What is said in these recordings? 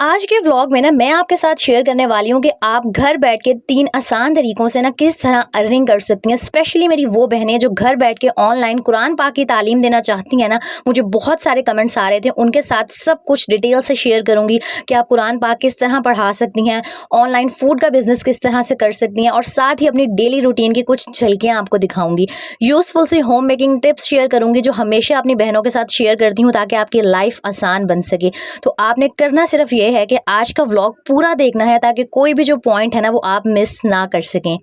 आज के व्लॉग में ना मैं आपके साथ शेयर करने वाली हूँ कि आप घर बैठ के 3 आसान तरीकों से ना किस तरह अर्निंग कर सकती हैं। स्पेशली मेरी वो बहनें जो घर बैठ के ऑनलाइन कुरान पाक की तालीम देना चाहती हैं ना, मुझे बहुत सारे कमेंट्स आ रहे थे, उनके साथ सब कुछ डिटेल से शेयर करूँगी कि आप कुरान पाक किस तरह पढ़ा सकती हैं, ऑनलाइन फूड का बिजनेस किस तरह से कर सकती हैं और साथ ही अपनी डेली रूटीन की कुछ झलकियाँ आपको दिखाऊंगी। यूज़फुल सी होम मेकिंग टिप्स शेयर करूँगी जो हमेशा अपनी बहनों के साथ शेयर करती हूँ ताकि आपकी लाइफ आसान बन सके। तो आपने करना सिर्फ ये है कि आज का व्लॉग पूरा देखना है ताकि कोई भी जो पॉइंट है ना वो आप मिस ना कर सकें।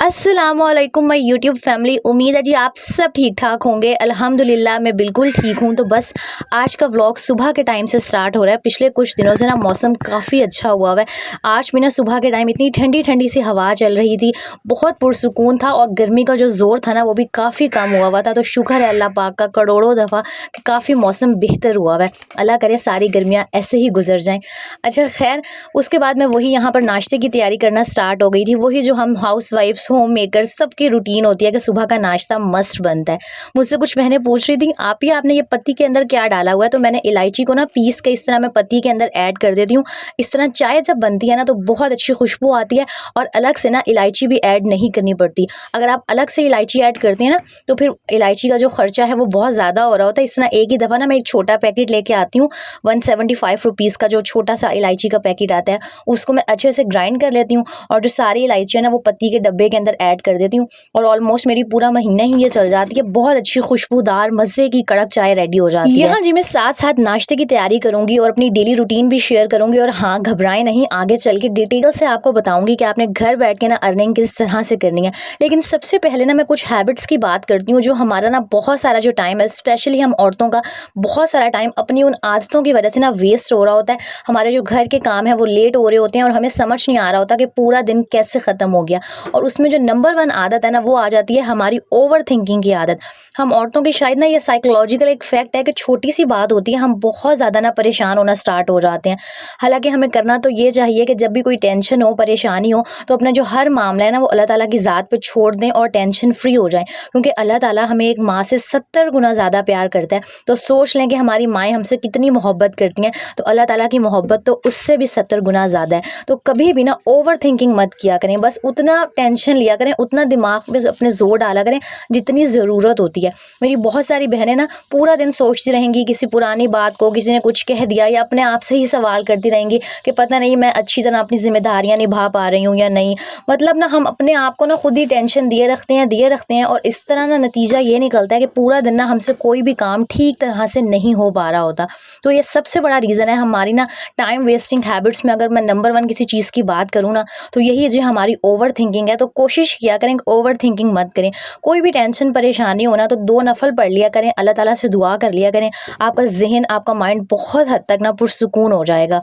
अस्सलामुअलैकुम माय यूट्यूब फैमिली, उम्मीद है जी आप सब ठीक ठाक होंगे। अल्हम्दुलिल्लाह मैं बिल्कुल ठीक हूँ। तो बस आज का व्लॉग सुबह के टाइम से स्टार्ट हो रहा है। पिछले कुछ दिनों से ना मौसम काफ़ी अच्छा हुआ है। आज भी ना सुबह के टाइम इतनी ठंडी ठंडी सी हवा चल रही थी, बहुत पुरसुकून था और गर्मी का जो ज़ोर था ना वो भी काफ़ी कम हुआ था। तो शुक्र है अल्लाह पाक का करोड़ों दफ़ा कि काफ़ी मौसम बेहतर हुआ है। अल्लाह करे सारी गर्मियाँ ऐसे ही गुजर जाएँ। अच्छा खैर, उसके बाद मैं वही यहाँ पर नाश्ते की तैयारी करना स्टार्ट हो गई थी। वही जो हम हाउस वाइफ्स, होम मेकर्स सबकी रूटीन होती है कि सुबह का नाश्ता मस्ट बनता है। मुझसे कुछ बहनें पूछ रही थी आपने ये पत्ती के अंदर क्या डाला हुआ है? तो मैंने इलायची को ना पीस के इस तरह मैं पत्ती के अंदर ऐड कर देती हूँ। इस तरह चाय जब बनती है ना तो बहुत अच्छी खुशबू आती है और अलग से ना इलायची भी ऐड नहीं करनी पड़ती। अगर आप अलग से इलायची ऐड करते हैं ना तो फिर इलायची का जो खर्चा है वो बहुत ज़्यादा हो रहा होता है। इस तरह एक ही दफ़ा ना मैं एक छोटा पैकेट लेके आती हूँ, 175 रुपीज़ का जो छोटा सा इलायची का पैकेट आता है, उसको मैं अच्छे से ग्राइंड कर लेती हूँ और जो सारी इलायची है ना वो पत्ती के डब्बे के अंदर ऐड कर देती हूँ और ऑलमोस्ट मेरी पूरा महीना ही ये चल जाती है। बहुत अच्छी खुशबूदार मज़े की कड़क चाय रेडी हो जाती है। हाँ जी, मैं साथ साथ नाश्ते की तैयारी करूँगी और अपनी डेली रूटीन भी शेयर करूँगी। और हाँ, घबराएं नहीं, आगे चल के डिटेल से आपको बताऊँगी कि आपने घर बैठ के ना अर्निंग किस तरह से करनी है। लेकिन सबसे पहले ना मैं कुछ हैबिट्स की बात करती हूँ जो हमारा ना बहुत सारा जो टाइम है, स्पेशली हम औरतों का बहुत सारा टाइम अपनी उन आदतों की वजह से ना वेस्ट हो रहा होता है। हमारे जो घर के काम है वो लेट हो रहे होते हैं और हमें समझ नहीं आ रहा होता कि पूरा दिन कैसे ख़त्म हो गया। और उसमें जो नंबर 1 आदत है ना वो आ जाती है हमारी ओवर थिंकिंग की आदत। हम औरतों की शायद ना ये साइकोलॉजिकल एक फैक्ट है कि छोटी सी बात होती है हम बहुत ज़्यादा ना परेशान होना स्टार्ट हो जाते हैं। हालांकि हमें करना तो ये चाहिए कि जब भी कोई टेंशन हो, परेशानी हो, तो अपना जो हर मामला है ना वो अल्लाह ताला की ज़ात पे छोड़ दें और टेंशन फ्री हो जाएं। क्योंकि अल्लाह ताला हमें एक माँ से 70 गुना ज़्यादा प्यार करता है। तो सोच लें कि हमारी माएँ हमसे कितनी मोहब्बत करती हैं, तो अल्लाह ताला की मोहब्बत तो उससे भी 70 गुना ज़्यादा है। तो कभी भी ना ओवर थिंकिंग मत किया करें, बस उतना टेंशन लिया करें, उतना दिमाग में अपने ज़ोर डाला करें जितनी ज़रूरत होती है। मेरी बहुत सारी बहनें ना पूरा दिन सोचती रहेंगी किसी पुरानी बात को, किसी ने कुछ कह दिया या अपने आप से ही सवाल करती रहेंगी कि पता नहीं मैं अच्छी तरह अपनी जिम्मेदारियां निभा पा रही हूँ या नहीं। मतलब ना हम अपने आप को ना खुद ही टेंशन दिए रखते हैं और इस तरह ना नतीजा ये निकलता है कि पूरा दिन ना हमसे कोई भी काम ठीक तरह से नहीं हो पा रहा होता। तो ये सबसे बड़ा रीज़न है हमारी ना टाइम वेस्टिंग हैबिट्स में। अगर मैं नंबर 1 किसी चीज़ की बात करूँ ना तो यही जो हमारी ओवर थिंकिंग है। तो कोशिश किया करें ओवर थिंकिंग मत करें। कोई भी टेंशन परेशानी हो ना तो 2 नफल पढ़ लिया करें, अल्लाह ताला से दुआ कर लिया करें, आपका ज़हन, आपका माइंड बहुत हद तक ना पुरसुकून हो जाएगा।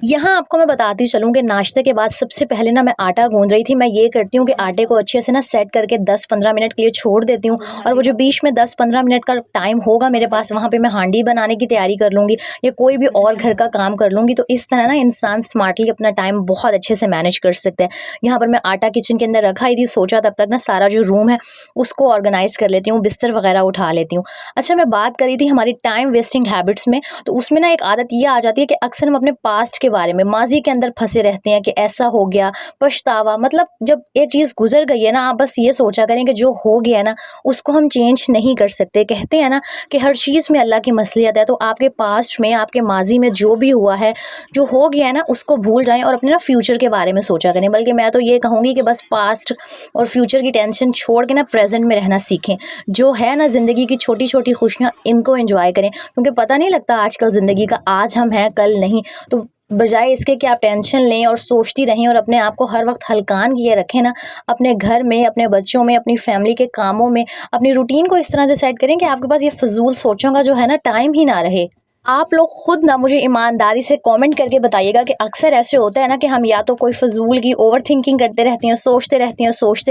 यहाँ आपको मैं बताती चलूँ कि नाश्ते के बाद सबसे पहले ना मैं आटा गूँध रही थी। मैं ये करती हूँ कि आटे को अच्छे से ना सेट करके 10-15 मिनट के लिए छोड़ देती हूँ और वो जो बीच में 10-15 मिनट का टाइम होगा मेरे पास, वहाँ पे मैं हांडी बनाने की तैयारी कर लूँगी या कोई भी और घर का काम कर लूँगी। तो इस तरह ना इंसान स्मार्टली अपना टाइम बहुत अच्छे से मैनेज कर सकता है। यहाँ पर मैं आटा किचन के अंदर रखा ही थी, सोचा तब तक ना सारा जो रूम है उसको ऑर्गेनाइज़ कर लेती हूँ, बिस्तर वगैरह उठा लेती हूँ। अच्छा, मैं बात करी थी हमारी टाइम वेस्टिंग हैबिट्स में, तो उसमें ना एक आदत ये आ जाती है कि अक्सर हम अपने पास्ट के बारे में, माजी के अंदर फंसे रहते हैं कि ऐसा हो गया, पछतावा। मतलब जब एक चीज़ गुजर गई है ना, आप बस ये सोचा करें कि जो हो गया ना उसको हम चेंज नहीं कर सकते। कहते हैं ना कि हर चीज़ में अल्लाह की मसलियत है। तो आपके पास्ट में, आपके माजी में जो भी हुआ है, जो हो गया है ना, उसको भूल जाएं और अपने ना फ्यूचर के बारे में सोचा करें। बल्कि मैं तो ये कहूँगी कि बस पास्ट और फ्यूचर की टेंशन छोड़ के ना प्रेजेंट में रहना सीखें। जो है ना ज़िंदगी की छोटी छोटी खुशियाँ, इनको एंजॉय करें क्योंकि पता नहीं लगता आजकल ज़िंदगी का, आज हम हैं कल नहीं। तो बजाय इसके कि आप टेंशन लें और सोचती रहें और अपने आप को हर वक्त हलकान किए रखें ना, अपने घर में, अपने बच्चों में, अपनी फैमिली के कामों में अपनी रूटीन को इस तरह से सेट करें कि आपके पास ये फजूल सोचों का जो है ना टाइम ही ना रहे। आप लोग खुद ना मुझे ईमानदारी से कमेंट करके बताइएगा कि अक्सर ऐसे होता है ना कि हम या तो कोई फजूल की ओवर थिंकिंग करते रहते हैं, सोचते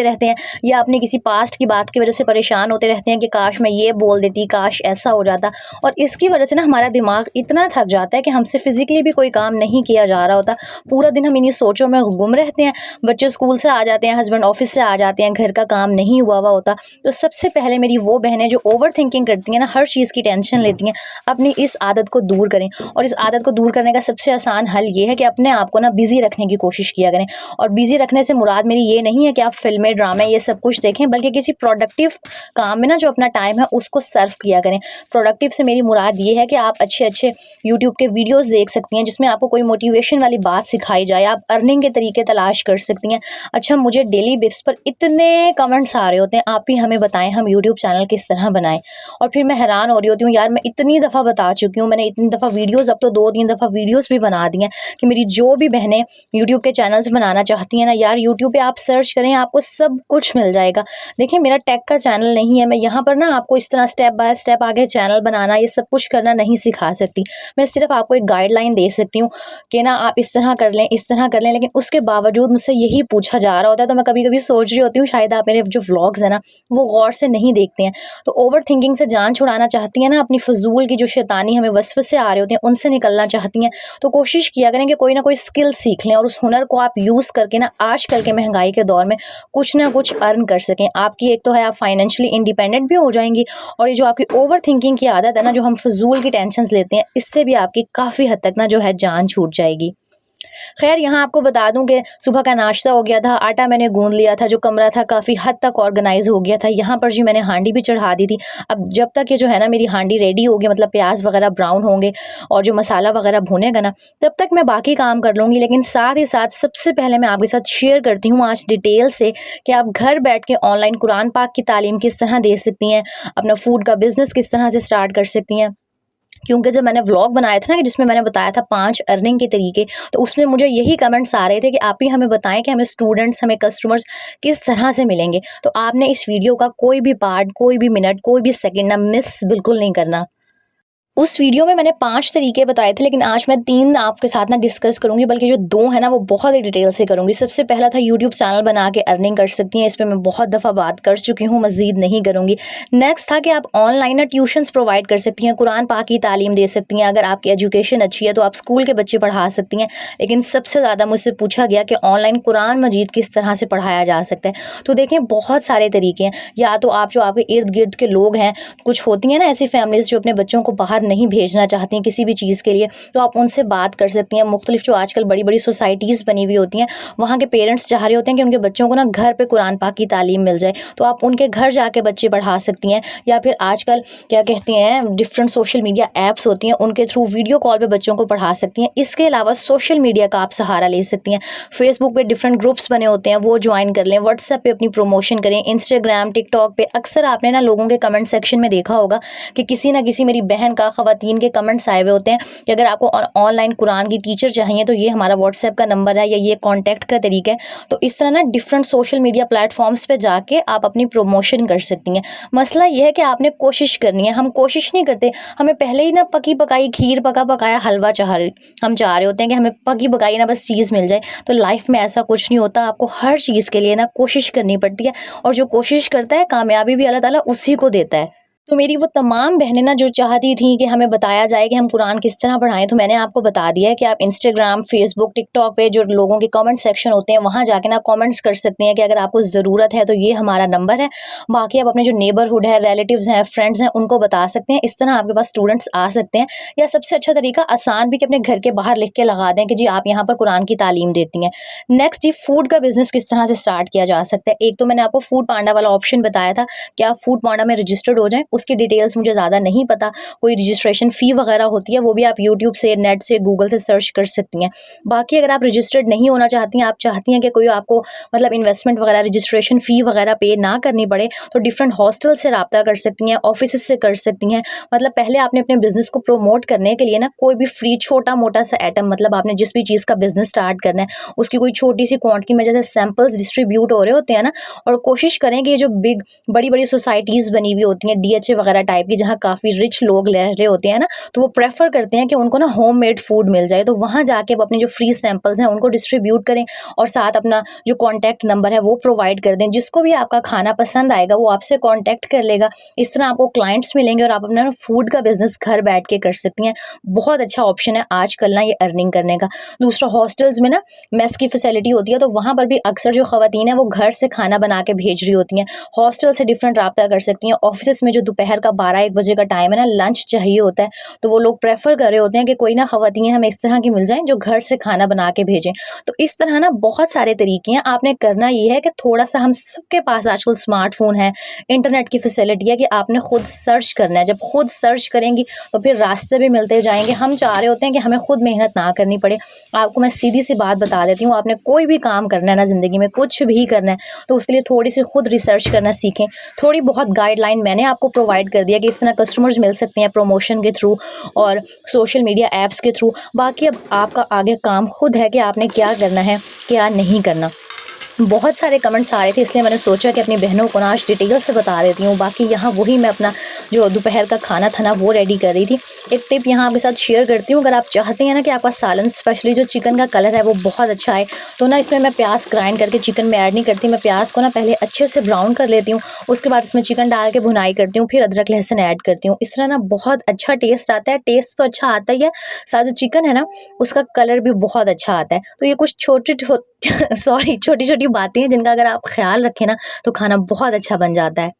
रहते हैं या अपनी किसी पास्ट की बात की वजह से परेशान होते रहते हैं कि काश मैं ये बोल देती, काश ऐसा हो जाता। और इसकी वजह से ना हमारा दिमाग इतना थक जाता है कि हमसे फिजिकली भी कोई काम नहीं किया जा रहा होता। पूरा दिन हम इन्हीं सोचों में गुम रहते हैं। बच्चे स्कूल से आ जाते हैं, हस्बैंड ऑफिस से आ जाते हैं, घर का काम नहीं हुआ होता। तो सबसे पहले मेरी वो बहनें जो ओवर थिंकिंग करती हैं ना, हर चीज़ की टेंशन लेती हैं, अपनी इस आदत आदत को दूर करें। और इस आदत को दूर करने का सबसे आसान हल ये है कि अपने आप को ना बिज़ी रखने की कोशिश किया करें। और बिज़ी रखने से मुराद मेरी ये नहीं है कि आप फ़िल्में, ड्रामे ये सब कुछ देखें, बल्कि किसी प्रोडक्टिव काम में ना जो अपना टाइम है उसको सर्व किया करें। प्रोडक्टिव से मेरी मुराद ये है कि आप अच्छे-अच्छे यूट्यूब के वीडियोज़ देख सकती हैं जिसमें आपको कोई मोटिवेशन वाली बात सिखाई जाए। आप अर्निंग के तरीके तलाश कर सकती हैं। अच्छा, मुझे डेली बेसिस पर इतने कमेंट्स आ रहे होते हैं, आप भी हमें बताएं हम यूट्यूब चैनल किस तरह बनाएं। और फिर मैं हैरान हो रही होती हूँ, यार मैं इतनी दफ़ा बता चुकी हूँ, मैंने इतनी दफ़ा वीडियोज़, अब तो 2-3 दफ़ा वीडियोज़ भी बना दी हैं कि मेरी जो भी बहनें यूट्यूब के चैनल्स बनाना चाहती हैं ना यार, यूट्यूब पे आप सर्च करें, आपको सब कुछ मिल जाएगा। देखिए, मेरा टेक का चैनल नहीं है, मैं यहाँ पर ना आपको इस तरह स्टेप बाय स्टेप आगे चैनल बनाना, ये सब कुछ करना नहीं सिखा सकती। मैं सिर्फ आपको एक गाइडलाइन दे सकती हूँ कि ना आप इस तरह कर लें, इस तरह कर लें। लेकिन उसके बावजूद मुझसे यही पूछा जा रहा होता है, तो मैं कभी कभी सोच रही होती हूँ शायद आप मेरे जो व्लॉग्स हैं ना वो गौर से नहीं देखते हैं। तो ओवर थिंकिंग से जान छुड़ाना चाहती हैं ना, अपनी फजूल की जो शैतानी हमें वसवसे आ रहे होते हैं उनसे निकलना चाहती हैं, तो कोशिश किया करें कि कोई ना कोई स्किल सीख लें और उस हुनर को आप यूज़ करके ना आजकल के महंगाई के दौर में कुछ ना कुछ अर्न कर सकें। आपकी एक तो है, आप फाइनेंशियली इंडिपेंडेंट भी हो जाएंगी, और ये जो आपकी ओवर थिंकिंग की आदत है ना, जो हम फजूल की टेंशन्स लेते हैं, इससे भी आपकी काफ़ी हद तक ना जो है जान छूट जाएगी। खैर, यहाँ आपको बता दूं कि सुबह का नाश्ता हो गया था, आटा मैंने गूंद लिया था, जो कमरा था काफ़ी हद तक ऑर्गेनाइज हो गया था। यहाँ पर जी मैंने हांडी भी चढ़ा दी थी। अब जब तक ये जो है ना मेरी हांडी रेडी होगी, मतलब प्याज वगैरह ब्राउन होंगे और जो मसाला वगैरह भुनेगा ना, तब तक मैं बाकी काम कर लूँगी। लेकिन साथ ही साथ सबसे पहले मैं आपके साथ शेयर करती हूँ आज डिटेल से कि आप घर बैठ के ऑनलाइन कुरान पाक की तालीम किस तरह दे सकती हैं, अपना फूड का बिज़नेस किस तरह से स्टार्ट कर सकती हैं। क्योंकि जब मैंने व्लॉग बनाया था ना कि जिसमें मैंने बताया था 5 अर्निंग के तरीके, तो उसमें मुझे यही कमेंट्स आ रहे थे कि आप ही हमें बताएं कि हमें स्टूडेंट्स, हमें कस्टमर्स किस तरह से मिलेंगे। तो आपने इस वीडियो का कोई भी पार्ट, कोई भी मिनट, कोई भी सेकंड ना मिस बिल्कुल नहीं करना। उस वीडियो में मैंने 5 तरीके बताए थे, लेकिन आज मैं 3 आपके साथ ना डिस्कस करूँगी, बल्कि जो 2 है ना वो बहुत ही डिटेल से करूँगी। सबसे पहला था यूट्यूब चैनल बना के अर्निंग कर सकती हैं, इस पे मैं बहुत दफ़ा बात कर चुकी हूँ, मज़ीद नहीं करूँगी। नेक्स्ट था कि आप ऑनलाइन ना ट्यूशन्स प्रोवाइड कर सकती हैं, कुरान पाक की तालीम दे सकती हैं। अगर आपकी एजुकेशन अच्छी है तो आप स्कूल के बच्चे पढ़ा सकती हैं। लेकिन सबसे ज़्यादा मुझसे पूछा गया कि ऑनलाइन कुरान मजीद किस तरह से पढ़ाया जा सकता है। तो देखें, बहुत सारे तरीके हैं। या तो आप जो आपके इर्द गिर्द के लोग हैं, कुछ होती हैं ना ऐसी फैमिलीज़ जो अपने बच्चों को बाहर नहीं भेजना चाहती हैं किसी भी चीज़ के लिए, तो आप उनसे बात कर सकती हैं। मुख्तलिफ जो आजकल बड़ी बड़ी सोसाइटीज़ बनी हुई होती हैं, वहाँ के पेरेंट्स चाह रहे होते हैं कि उनके बच्चों को ना घर पे कुरान पाक की तालीम मिल जाए, तो आप उनके घर जाके बच्चे पढ़ा सकती हैं। या फिर आजकल क्या कहते हैं, डिफरेंट सोशल मीडिया ऐप्स होती हैं, उनके थ्रू वीडियो कॉल पे बच्चों को पढ़ा सकती हैं। इसके अलावा सोशल मीडिया का आप सहारा ले सकती हैं। फेसबुक पे डिफरेंट ग्रुप्स बने होते हैं, वो ज्वाइन कर लें। व्हाट्सएप पे अपनी प्रमोशन करें। इंस्टाग्राम, टिकटॉक पे अक्सर आपने ना लोगों के कमेंट सेक्शन में देखा होगा कि किसी ना किसी मेरी बहन का, ख़वातीन के कमेंट्स आए हुए होते हैं कि अगर आपको ऑनलाइन कुरान की टीचर चाहिए तो ये हमारा व्हाट्सएप का नंबर है, या ये कॉन्टैक्ट का तरीका है। तो इस तरह ना डिफरेंट सोशल मीडिया प्लेटफॉर्म्स पे जाके आप अपनी प्रमोशन कर सकती हैं। मसला ये है कि आपने कोशिश करनी है। हम कोशिश नहीं करते, हमें पहले ही ना पकी पकाई खीर, पका पकाया हलवा हम चाह रहे होते हैं कि हमें पकी पकाई ना बस चीज़ मिल जाए। तो लाइफ में ऐसा कुछ नहीं होता, आपको हर चीज़ के लिए ना कोशिश करनी पड़ती है, और जो कोशिश करता है कामयाबी भी अल्लाह ताला उसी को देता है। तो मेरी वो तमाम बहनें ना जो चाहती थी कि हमें बताया जाए कि हम कुरान किस तरह पढ़ाएं, तो मैंने आपको बता दिया है कि आप इंस्टाग्राम, फेसबुक, टिकटॉक पे जो लोगों के कमेंट सेक्शन होते हैं वहाँ जाके ना कमेंट्स कर सकती हैं कि अगर आपको ज़रूरत है तो ये हमारा नंबर है। बाकी आप अपने जो नेबरहुड है, रिलेटिव्स हैं, फ्रेंड्स हैं, उनको बता सकते हैं। इस तरह आपके पास स्टूडेंट्स आ सकते हैं। या सबसे अच्छा तरीका आसान भी कि अपने घर के बाहर लिख के लगा दें कि जी आप यहाँ पर कुरान की तालीम देती हैं। नेक्स्ट, जी फूड का बिज़नेस किस तरह से स्टार्ट किया जा सकता है। एक तो मैंने आपको फूड पांडा वाला ऑप्शन बताया था कि आप फूड पांडा में रजिस्टर्ड हो जाएं। उसकी डिटेल्स मुझे ज़्यादा नहीं पता, कोई रजिस्ट्रेशन फ़ी वगैरह होती है, वो भी आप यूट्यूब से, नेट से, गूगल से सर्च कर सकती हैं। बाकी अगर आप रजिस्टर्ड नहीं होना चाहती हैं, आप चाहती हैं कि कोई आपको मतलब इन्वेस्टमेंट वगैरह, रजिस्ट्रेशन फ़ी वगैरह पे ना करनी पड़े, तो डिफरेंट हॉस्टल से रब्ता कर सकती हैं, ऑफिस से कर सकती हैं। मतलब पहले आपने अपने बिज़नेस को प्रमोट करने के लिए ना कोई भी फ्री छोटा मोटा सा आइटम, मतलब आपने जिस भी चीज़ का बिज़नेस स्टार्ट करना है उसकी कोई छोटी सी क्वांटिटी में जैसे सैंपल्स डिस्ट्रीब्यूट हो रहे होते हैं ना, और कोशिश करें कि ये जो बड़ी बड़ी सोसाइटीज़ बनी हुई होती हैं, डीएचए वगैरह टाइप की, जहाँ काफ़ी रिच लोग रह रहे होते हैं ना, तो वो प्रेफर करते हैं कि उनको ना होममेड फूड मिल जाए। तो वहाँ जाके वो अपने जो फ्री सैंपल्स हैं उनको डिस्ट्रीब्यूट करें, और साथ अपना जो कॉन्टैक्ट नंबर है वो प्रोवाइड कर दें। जिसको भी आपका खाना पसंद आएगा वो आपसे कॉन्टैक्ट कर लेगा। इस तरह आपको क्लाइंट्स मिलेंगे और आप अपना फूड का बिजनेस घर बैठ के कर सकती हैं। बहुत अच्छा ऑप्शन है आजकल ना ये अर्निंग करने का। दूसरा, हॉस्टल्स में ना मेस की फैसिलिटी होती है, तो वहाँ पर भी अक्सर जो ख़वातीन है वो घर से खाना बना के भेज रही होती हैं। हॉस्टल से डिफरेंट रब्ता कर सकती हैं। ऑफिस में जो दोपहर का 12-1 बजे का टाइम है ना, लंच चाहिए होता है, तो वो लोग प्रेफ़र कर रहे होते हैं कि कोई ना ख़वातीन हमें इस तरह की मिल जाएँ जो घर से खाना बना के भेजें। तो इस तरह ना बहुत सारे तरीके हैं, आपने करना ये है कि थोड़ा-सा, हम सबके पास आजकल स्मार्टफ़ोन है, इंटरनेट की फ़ैसिलिटी है, कि आपने खुद सर्च करना है। जब खुद सर्च करेंगी तो फिर रास्ते भी मिलते जाएँगे। हम चाह रहे होते हैं कि हमें खुद मेहनत ना करनी पड़े। आपको मैं सीधी-सी बात बता देती हूँ, आपने कोई भी काम करना है ना ज़िंदगी में, कुछ भी करना है, तो उसके लिए थोड़ी-सी खुद रिसर्च करना सीखें। थोड़ी बहुत गाइडलाइन मैंने आपको प्रोवाइड कर दिया कि इस तरह कस्टमर्स मिल सकते हैं प्रमोशन के थ्रू और सोशल मीडिया ऐप्स के थ्रू। बाकी अब आपका आगे काम खुद है कि आपने क्या करना है, क्या नहीं करना। बहुत सारे कमेंट्स आ रहे थे, इसलिए मैंने सोचा कि अपनी बहनों को ना आज डिटेल से बता देती हूँ। बाकी यहाँ वही मैं अपना जो दोपहर का खाना था ना, वो रेडी कर रही थी। एक टिप यहाँ आपके साथ शेयर करती हूँ, अगर आप चाहते हैं ना कि आपका सालन स्पेशली जो चिकन का कलर है वो बहुत अच्छा आए, तो ना इसमें मैं प्याज ग्राइंड करके चिकन में ऐड नहीं करती। मैं प्याज को ना पहले अच्छे से ब्राउन कर लेती हूँ, उसके बाद इसमें चिकन डाल के भुनाई करती हूँ, फिर अदरक लहसुन ऐड करती हूँ। इस तरह ना बहुत अच्छा टेस्ट आता है। टेस्ट तो अच्छा आता ही है, साथ जो चिकन है ना उसका कलर भी बहुत अच्छा आता है। तो ये कुछ छोटी-छोटी बातें हैं जिनका अगर आप ख़्याल रखें ना, तो खाना बहुत अच्छा बन जाता है।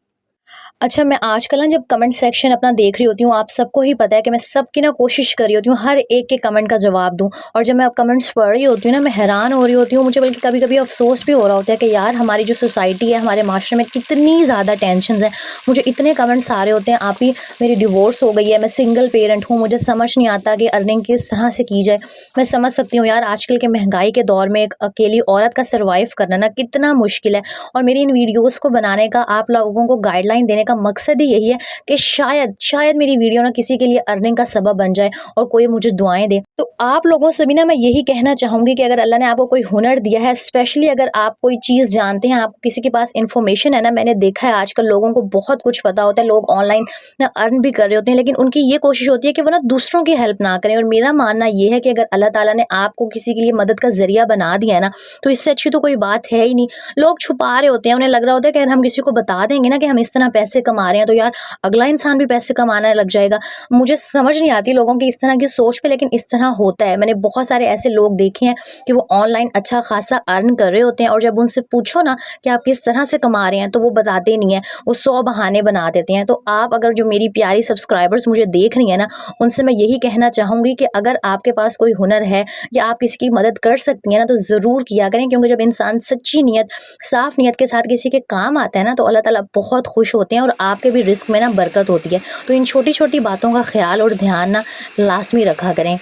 अच्छा, मैं आजकल ना जब कमेंट सेक्शन अपना देख रही होती हूँ, आप सबको ही पता है कि मैं सबकी ना कोशिश कर रही होती हूँ हर एक के कमेंट का जवाब दूँ, और जब मैं अब कमेंट्स पढ़ रही होती हूँ ना, मैं हैरान हो रही होती हूँ। मुझे बल्कि कभी-कभी अफ़सोस भी हो रहा होता है कि यार, हमारी जो सोसाइटी है, हमारे माशरे में कितनी ज़्यादा टेंशन्स हैं। मुझे इतने कमेंट्स आ रहे होते हैं, आप ही मेरी डिवोर्स हो गई है, मैं सिंगल पेरेंट हूँ, मुझे समझ नहीं आता कि अर्निंग किस तरह से की जाए। मैं समझ सकती हूँ यार, आजकल के महँगाई के दौर में एक अकेली औरत का सर्वाइव करना ना कितना मुश्किल है, और मेरी इन वीडियोज़ को बनाने का, आप लोगों को गाइडलाइन देने का मकसद ही यही है कि शायद मेरी वीडियो ना किसी के लिए अर्निंग का सबब बन जाए और कोई मुझे दुआएं दे। तो आप लोगों से भी ना मैं यही कहना चाहूँगी कि अगर अल्लाह ने आपको कोई हुनर दिया है, स्पेशली अगर आप कोई चीज़ जानते हैं, आपको किसी के पास इन्फॉर्मेशन है ना, मैंने देखा है आजकल लोगों को बहुत कुछ पता होता है, लोग ऑनलाइन ना अर्न भी कर रहे होते हैं, लेकिन उनकी ये कोशिश होती है कि वो ना दूसरों की हेल्प ना करें। और मेरा मानना ये है कि अगर अल्लाह ताला ने आपको किसी के लिए मदद का ज़रिया बना दिया है ना, तो इससे अच्छी तो कोई बात है ही नहीं। लोग छुपा रहे होते हैं, उन्हें लग रहा होता है कि अगर हम किसी को बता देंगे ना कि हम इस तरह पैसे कमा रहे हैं, तो यार अगला इंसान भी पैसे कमाने लग जाएगा। मुझे समझ नहीं आती लोगों की इस तरह की सोच पे, लेकिन इस तरह होता है। मैंने बहुत सारे ऐसे लोग देखे हैं कि वो ऑनलाइन अच्छा खासा अर्न कर रहे होते हैं, और जब उनसे पूछो ना कि आप किस तरह से कमा रहे हैं, तो वो बताते नहीं हैं, वो 100 बहाने बना देते हैं। तो आप, अगर जो मेरी प्यारी सब्सक्राइबर्स मुझे देख रही हैं ना, उनसे मैं यही कहना चाहूँगी कि अगर आपके पास कोई हुनर है या आप किसी की मदद कर सकती हैं ना, तो ज़रूर किया करें, क्योंकि जब इंसान सच्ची नीयत, साफ़ नीयत के साथ किसी के काम आता है ना, तो अल्लाह ताला बहुत खुश होते हैं और आपके भी रिस्क में ना बरकत होती है। तो इन छोटी-छोटी बातों का ख़्याल और ध्यान ना लाज़मी रखा करें।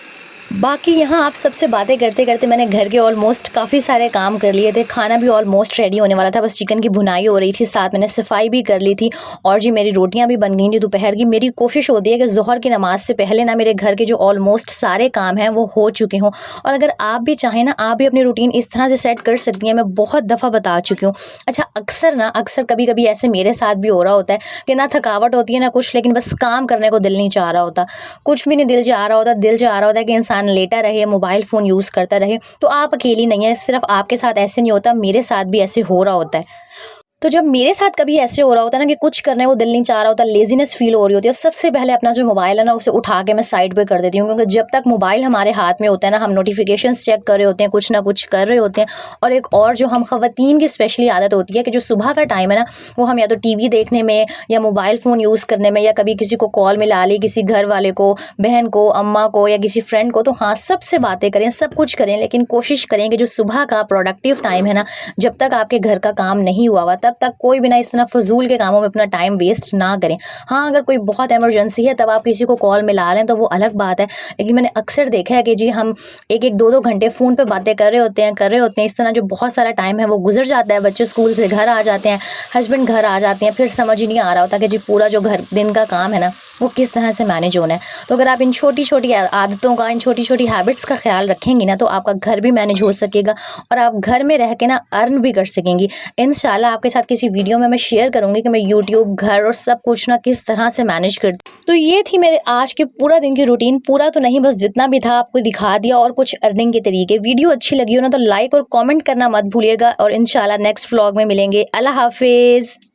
बाकी यहाँ आप सबसे बातें करते-करते मैंने घर के ऑलमोस्ट काफ़ी सारे काम कर लिए थे। खाना भी ऑलमोस्ट रेडी होने वाला था, बस चिकन की भुनाई हो रही थी, साथ मैंने सफाई भी कर ली थी, और जी मेरी रोटियाँ भी बन गई थी दोपहर की। मेरी कोशिश होती है कि ज़ोहर की नमाज़ से पहले ना मेरे घर के जो ऑलमोस्ट सारे काम हैं वो हो चुके हों। और अगर आप भी चाहें ना, आप भी अपनी रूटीन इस तरह से सेट कर सकती हैं, मैं बहुत दफ़ा बता चुकी हूँ। अच्छा, अक्सर कभी-कभी ऐसे मेरे साथ भी हो रहा होता है कि ना थकावट होती है ना कुछ, लेकिन बस काम करने को दिल नहीं चाह रहा होता। कुछ भी नहीं दिल चाह रहा होता, दिल चाह रहा होता है कि इंसान लेटा रहे, मोबाइल फ़ोन यूज़ करता रहे। तो आप अकेली नहीं हैं, सिर्फ़ आपके साथ ऐसे नहीं होता, मेरे साथ भी ऐसे हो रहा होता है। तो जब मेरे साथ कभी ऐसे हो रहा होता है ना कि कुछ करने को दिल नहीं चाह रहा होता, लेज़ीनेस फ़ील हो रही होती है, सबसे पहले अपना जो मोबाइल है ना, उसे उठा के मैं साइड पे कर देती हूँ, क्योंकि जब तक मोबाइल हमारे हाथ में होता है ना, हम नोटिफ़िकेशंस चेक कर रहे होते हैं, कुछ ना कुछ कर रहे होते हैं। और एक और जो हम ख़वातीन की स्पेशली आदत होती है कि जो सुबह का टाइम है ना, वो हम या तो टीवी देखने में या मोबाइल फ़ोन यूज़ करने में, या कभी किसी को कॉल मिला ली, किसी घर वाले को, बहन को, अम्मा को, या किसी फ्रेंड को, तो हाँ, सबसे बातें करें, सब कुछ करें, लेकिन कोशिश करें कि जो सुबह का प्रोडक्टिव टाइम है ना, जब तक आपके घर का काम नहीं हुआ हुआ, तब तक कोई भी ना इस तरह फ़ज़ूल के कामों में अपना टाइम वेस्ट ना करें। हाँ, अगर कोई बहुत इमरजेंसी है, तब आप किसी को कॉल मिला लें, तो वो अलग बात है। लेकिन मैंने अक्सर देखा है कि जी हम 1-1 2-2 घंटे फ़ोन पे बातें कर रहे होते हैं। इस तरह जो बहुत सारा टाइम है वो गुज़र जाता है। बच्चे स्कूल से घर आ जाते हैं, हस्बैंड घर आ जाते हैं, फिर समझ ही नहीं आ रहा होता कि जी पूरा जो घर दिन का काम है ना, वो किस तरह से मैनेज होना है। तो अगर आप इन छोटी-छोटी आदतों का, इन छोटी-छोटी हैबिट्स का ख़्याल रखेंगी ना, तो आपका घर भी मैनेज हो सकेगा, और आप घर में रह के ना अर्न भी कर सकेंगी। इंशाल्लाह आपके साथ किसी वीडियो में मैं शेयर करूँगी कि मैं यूट्यूब, घर और सब कुछ ना किस तरह से मैनेज करती हूँ। तो ये थी मेरे आज के पूरा दिन की रूटीन। पूरा तो नहीं, बस जितना भी था आपको दिखा दिया, और कुछ अर्निंग के तरीके। वीडियो अच्छी लगी हो ना, तो लाइक और कमेंट करना मत भूलिएगा, और इंशाल्लाह नेक्स्ट व्लॉग में मिलेंगे। अल्लाह हाफ़िज़।